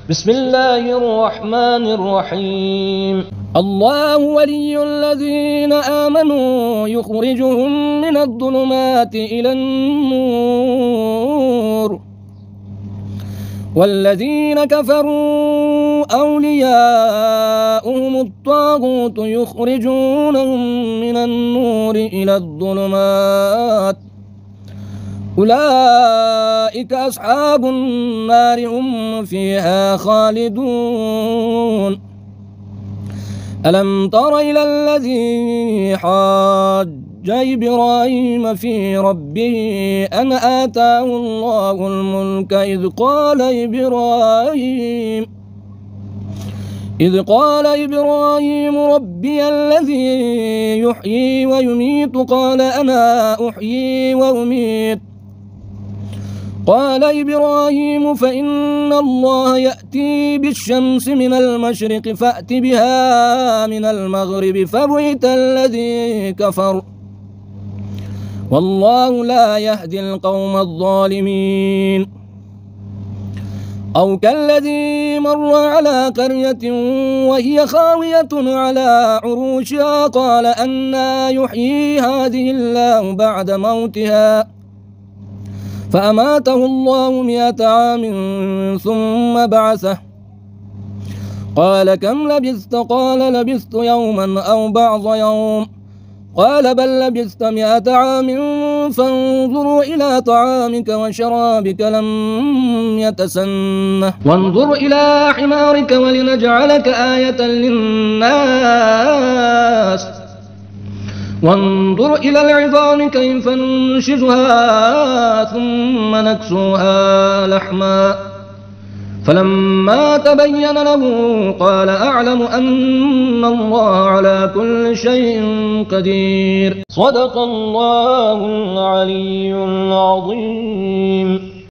بسم الله الرحمن الرحيم. الله ولي الذين آمنوا يخرجهم من الظلمات إلى النور، والذين كفروا أولياؤهم الطاغوت يخرجونهم من النور إلى الظلمات، أولئك أصحاب النار هم فيها خالدون. ألم تر إلى الذي حاج إبراهيم في ربه أن آتاه الله الملك إذ قال إبراهيم ربي الذي يحيي ويميت قال أنا أحيي وأميت. قال إبراهيم فإن الله يأتي بالشمس من المشرق فأت بها من المغرب فبهت الذي كفر والله لا يهدي القوم الظالمين. أو كالذي مر على قرية وهي خاوية على عروشها قال أنى يحيي هذه الله بعد موتها فأماته الله 100 عام ثم بعثه قال كم لبثت؟ قال لبثت يوما أو بعض يوم. قال بل لبثت 100 عام فانظروا إلى طعامك وشرابك لم يتسنه وانظر إلى حمارك ولنجعلك آية للناس وانظر إلى العظام كيف ننشزها ثم نكسوها لحما فلما تبين له قال أعلم أن الله على كل شيء قدير. صدق الله العلي